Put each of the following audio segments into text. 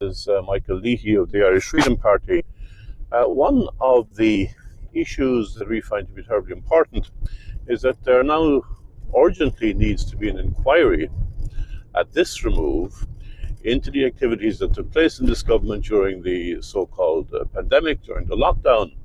is Michael Leahy of the Irish Freedom Party. One of the issues that we find to be terribly important is that there now urgently needs to be an inquiry at this remove into the activities that took place in this government during the so-called pandemic, during the lockdown.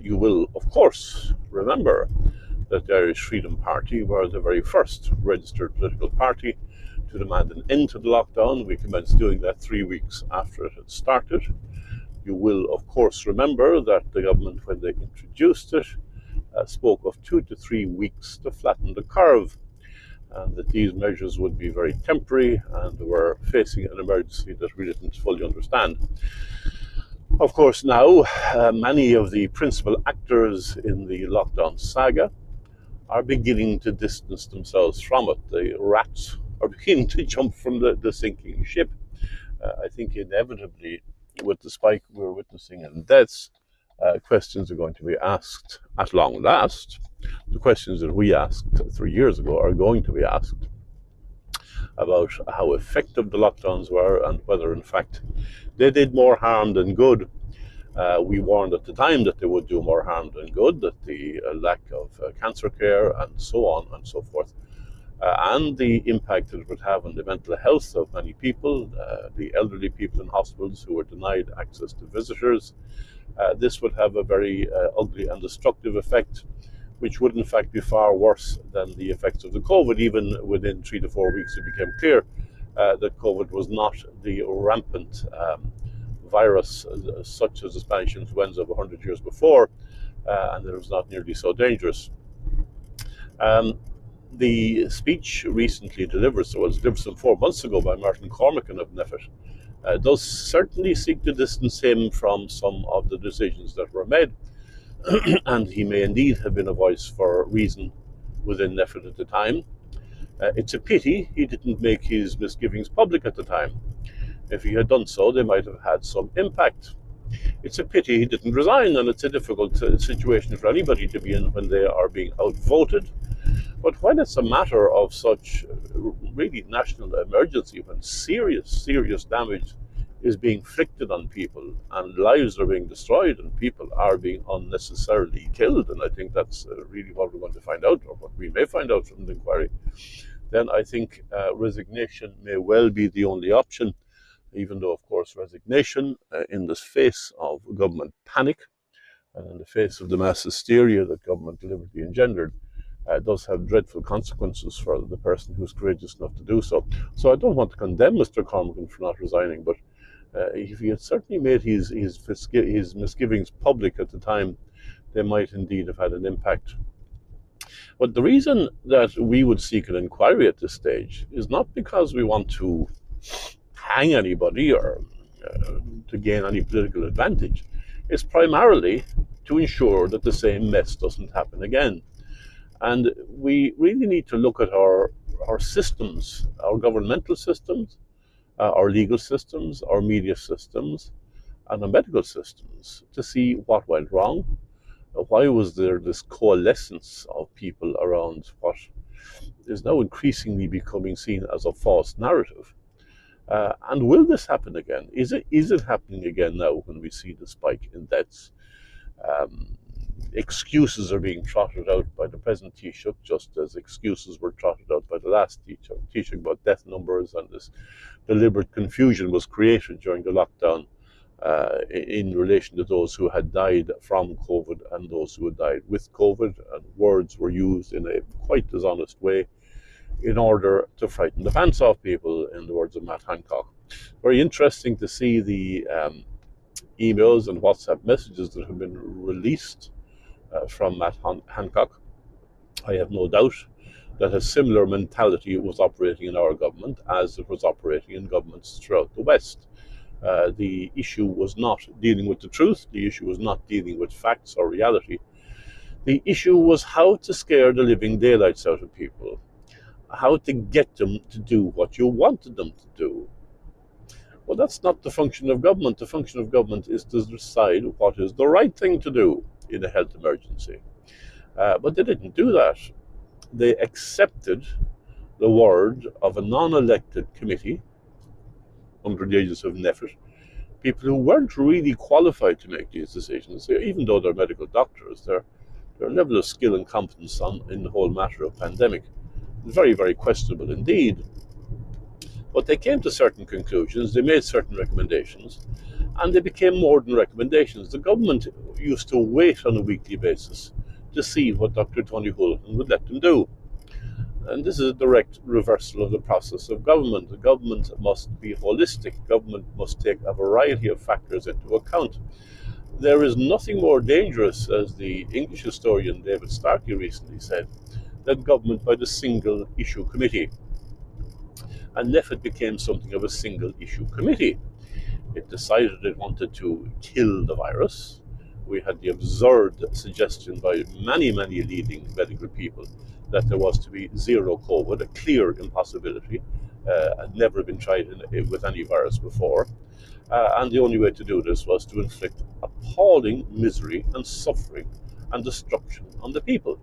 You will, of course, remember that the Irish Freedom Party were the very first registered political party to demand an end to the lockdown. We commenced doing that 3 weeks after it had started. You will, of course, remember that the government, when they introduced it, spoke of 2 to 3 weeks to flatten the curve, and that these measures would be very temporary and were facing an emergency that we didn't fully understand. Of course, now many of the principal actors in the lockdown saga are beginning to distance themselves from it. The rats are beginning to jump from the sinking ship. I think inevitably, with the spike we're witnessing in deaths, questions are going to be asked at long last. The questions that we asked 3 years ago are going to be asked about how effective the lockdowns were and whether, in fact, they did more harm than good. We warned at the time that they would do more harm than good, that the lack of cancer care and so on and so forth, and the impact that it would have on the mental health of many people, the elderly people in hospitals who were denied access to visitors. This would have a very ugly and destructive effect, which would in fact be far worse than the effects of the COVID. Even within 3 to 4 weeks, it became clear that COVID was not the rampant virus such as the Spanish influenza of 100 years before, and it was not nearly so dangerous. The speech recently delivered, so it was delivered some 4 months ago by Martin Cormacan of NPHET, does certainly seek to distance him from some of the decisions that were made, and he may indeed have been a voice for reason within NPHET at the time. It's a pity he didn't make his misgivings public at the time. If he had done so, they might have had some impact. It's a pity he didn't resign, and it's a difficult situation for anybody to be in when they are being outvoted. But when it's a matter of such really national emergency, when serious damage is being inflicted on people and lives are being destroyed and people are being unnecessarily killed, and I think that's really what we're going to find out, or what we may find out from the inquiry, then I think resignation may well be the only option, even though, of course, resignation in the face of government panic and in the face of the mass hysteria that government deliberately engendered does have dreadful consequences for the person who's courageous enough to do so. So I don't want to condemn Mr. Cormacan for not resigning, but if he had certainly made his misgivings public at the time, they might indeed have had an impact. But the reason that we would seek an inquiry at this stage is not because we want to hang anybody or to gain any political advantage. It's primarily to ensure that the same mess doesn't happen again. And we really need to look at our systems, our governmental systems, our legal systems, our media systems, and our medical systems to see what went wrong. Why was there this coalescence of people around what is now increasingly becoming seen as a false narrative? And will this happen again? Is it happening again now when we see the spike in deaths? Excuses are being trotted out by the present Taoiseach, just as excuses were trotted out by the last Taoiseach about death numbers, and this deliberate confusion was created during the lockdown in relation to those who had died from COVID and those who had died with COVID, and words were used in a quite dishonest way in order to frighten the pants off people, in the words of Matt Hancock. Very interesting to see the emails and WhatsApp messages that have been released from Matt Hancock. I have no doubt that a similar mentality was operating in our government as it was operating in governments throughout the West. The issue was not dealing with the truth. The issue was not dealing with facts or reality. The issue was how to scare the living daylights out of people, how to get them to do what you wanted them to do. Well, that's not the function of government. The function of government is to decide what is the right thing to do in a health emergency. But they didn't do that. They accepted the word of a non-elected committee under the aegis of NPHET, people who weren't really qualified to make these decisions, even though they're medical doctors, their level of skill and competence in the whole matter of pandemic is very, very questionable indeed. But they came to certain conclusions, they made certain recommendations, and they became more than recommendations. The government used to wait on a weekly basis to see what Dr. Tony Holohan would let them do. And this is a direct reversal of the process of government. The government must be holistic. Government must take a variety of factors into account. There is nothing more dangerous, as the English historian David Starkey recently said, than government by the single issue committee. And NPHET became something of a single issue committee. It decided it wanted to kill the virus. We had the absurd suggestion by many, many leading medical people that there was to be zero COVID, a clear impossibility, had never been tried with any virus before. And the only way to do this was to inflict appalling misery and suffering and destruction on the people.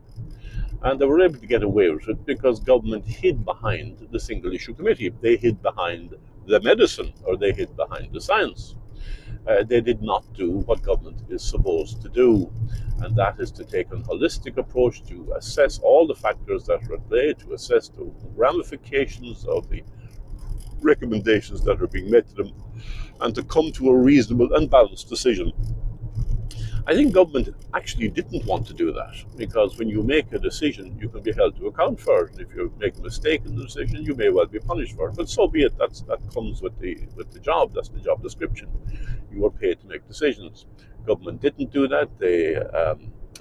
And they were able to get away with it because government hid behind the single issue committee. They hid behind the medicine, or they hid behind the science. They did not do what government is supposed to do, and that is to take a holistic approach to assess all the factors that are at play, to assess the ramifications of the recommendations that are being made to them, and to come to a reasonable and balanced decision. I think government actually didn't want to do that, because when you make a decision, you can be held to account for it. And if you make a mistake in the decision, you may well be punished for it. But so be it. That comes with the job. That's the job description. You are paid to make decisions. Government didn't do that. They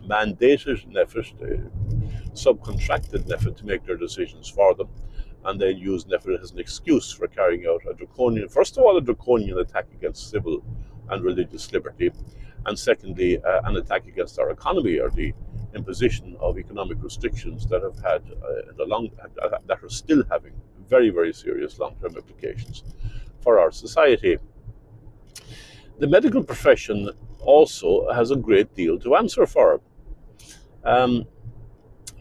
mandated NPHET, they subcontracted NPHET to make their decisions for them, and then used NPHET as an excuse for carrying out a draconian, first of all, a draconian attack against civil and religious liberty, and secondly, an attack against our economy, or the imposition of economic restrictions that have had that are still having very, very serious long-term implications for our society. The medical profession also has a great deal to answer for.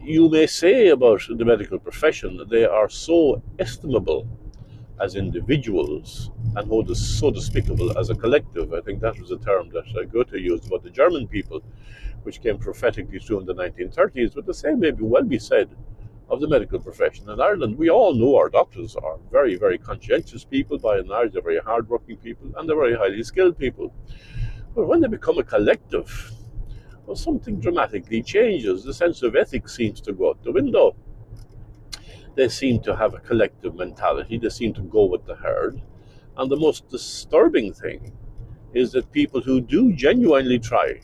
You may say about the medical profession that they are so estimable as individuals and so despicable as a collective. I think that was a term that Goethe used about the German people, which came prophetically through in the 1930s, but the same may well be said of the medical profession in Ireland. We all know our doctors are very, very conscientious people, by and large. They're very hardworking people, and they're very highly skilled people. But when they become a collective, well, something dramatically changes. The sense of ethics seems to go out the window. They seem to have a collective mentality. They seem to go with the herd. And the most disturbing thing is that people who do genuinely try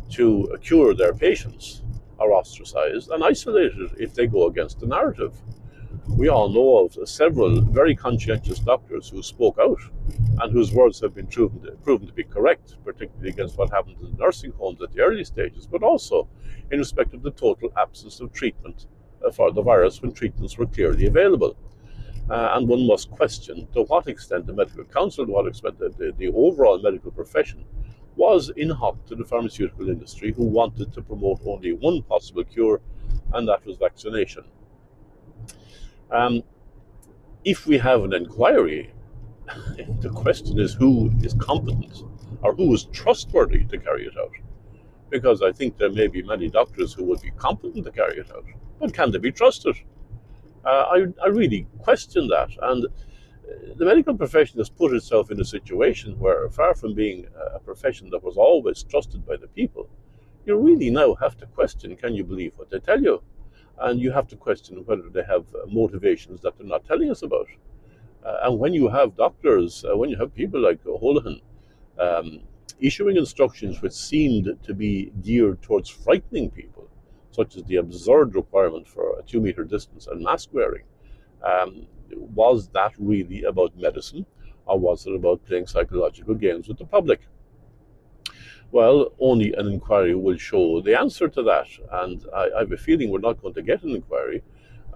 to cure their patients are ostracized and isolated if they go against the narrative. We all know of several very conscientious doctors who spoke out and whose words have been proven to be correct, particularly against what happened in nursing homes at the early stages, but also in respect of the total absence of treatment for the virus when treatments were clearly available. And one must question to what extent the medical council, to what extent the overall medical profession was in hock to the pharmaceutical industry, who wanted to promote only one possible cure, and that was vaccination. If we have an inquiry, the question is who is competent or who is trustworthy to carry it out. Because I think there may be many doctors who would be competent to carry it out, but can they be trusted? I really question that. And the medical profession has put itself in a situation where, far from being a profession that was always trusted by the people, you really now have to question, can you believe what they tell you? And you have to question whether they have motivations that they're not telling us about. And when you have doctors, when you have people like Holohan issuing instructions which seemed to be geared towards frightening people, such as the absurd requirement for a 2-meter distance and mask wearing, was that really about medicine, or was it about playing psychological games with the public? Well, only an inquiry will show the answer to that, and I have a feeling we're not going to get an inquiry,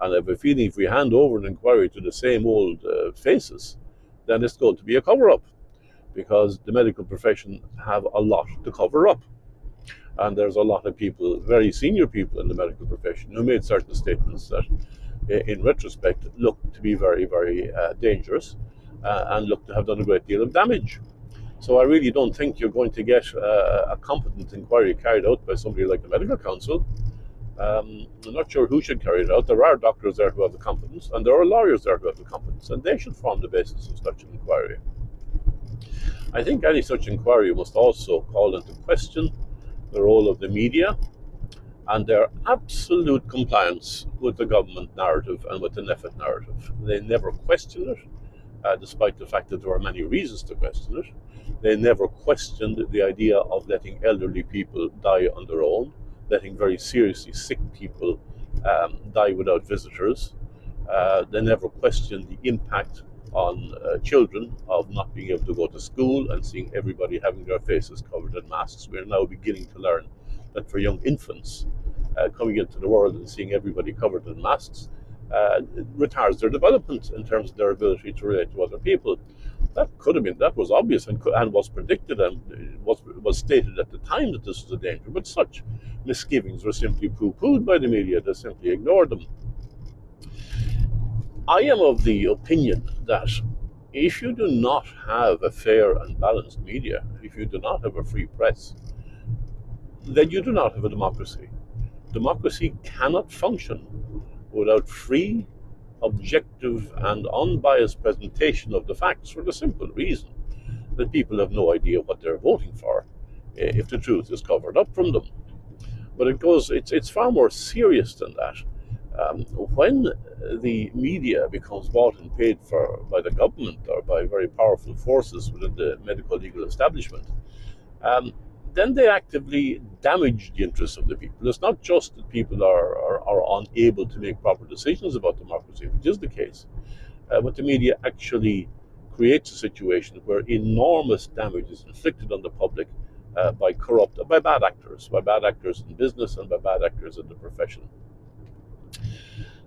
and I have a feeling if we hand over an inquiry to the same old faces, then it's going to be a cover-up, because the medical profession have a lot to cover up. And there's a lot of people, very senior people in the medical profession, who made certain statements that, in retrospect, look to be very, very dangerous. and look to have done a great deal of damage. So I really don't think you're going to get a competent inquiry carried out by somebody like the Medical Council. I'm not sure who should carry it out. There are doctors there who have the competence, and there are lawyers there who have the competence, and they should form the basis of such an inquiry. I think any such inquiry must also call into question the role of the media and their absolute compliance with the government narrative and with the NPHET narrative. They never question it, despite the fact that there are many reasons to question it. They never questioned the idea of letting elderly people die on their own, letting very seriously sick people die without visitors. They never questioned the impact on children of not being able to go to school and seeing everybody having their faces covered in masks. We're now beginning to learn that for young infants coming into the world and seeing everybody covered in masks it retards their development in terms of their ability to relate to other people. That was obvious and was predicted and was stated at the time that this was a danger, but such misgivings were simply poo-pooed by the media. They simply ignored them. I am of the opinion that if you do not have a fair and balanced media, if you do not have a free press, then you do not have a democracy. Democracy cannot function without free, objective, and unbiased presentation of the facts, for the simple reason that people have no idea what they're voting for if the truth is covered up from them. But it's far more serious than that. When the media becomes bought and paid for by the government or by very powerful forces within the medical legal establishment, then they actively damage the interests of the people. It's not just that people are unable to make proper decisions about democracy, which is the case, but the media actually creates a situation where enormous damage is inflicted on the public by bad actors in business and by bad actors in the profession.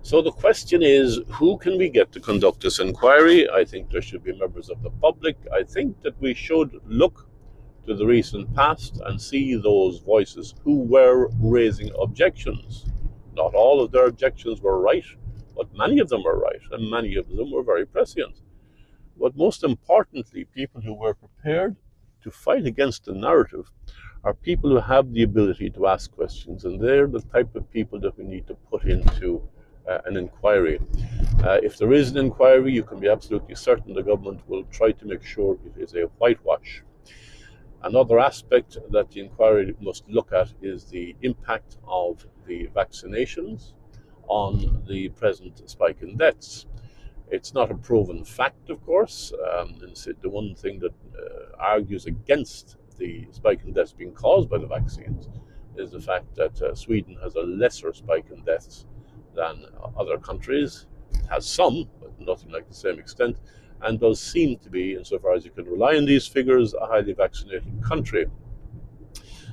So the question is, who can we get to conduct this inquiry? I think there should be members of the public. I think that we should look to the recent past and see those voices who were raising objections. Not all of their objections were right, but many of them were right, and many of them were very prescient. But most importantly, people who were prepared to fight against the narrative are people who have the ability to ask questions, and they're the type of people that we need to put into an inquiry. If there is an inquiry, you can be absolutely certain the government will try to make sure it is a whitewash. Another aspect that the inquiry must look at is the impact of the vaccinations on the present spike in deaths. It's not a proven fact, of course. The one thing that argues against the spike in deaths being caused by the vaccines is the fact that Sweden has a lesser spike in deaths than other countries. It has some, but nothing like the same extent, and does seem to be, insofar as you can rely on these figures, a highly vaccinated country.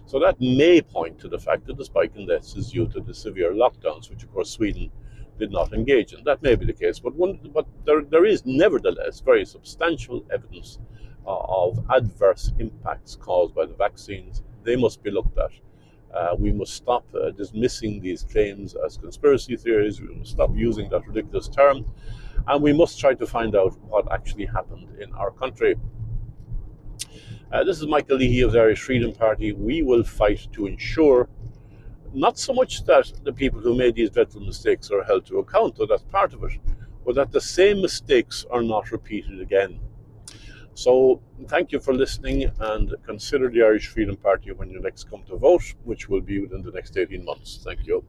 So that may point to the fact that the spike in deaths is due to the severe lockdowns, which of course Sweden did not engage in. That may be the case, but there is nevertheless very substantial evidence of adverse impacts caused by the vaccines. They must be looked at. We must stop dismissing these claims as conspiracy theories. We must stop using that ridiculous term, and we must try to find out what actually happened in our country. This is Michael Leahy of the Irish Freedom Party. We will fight to ensure not so much that the people who made these dreadful mistakes are held to account, though that's part of it, but that the same mistakes are not repeated again. So thank you for listening, and consider the Irish Freedom Party when you next come to vote, which will be within the next 18 months. Thank you.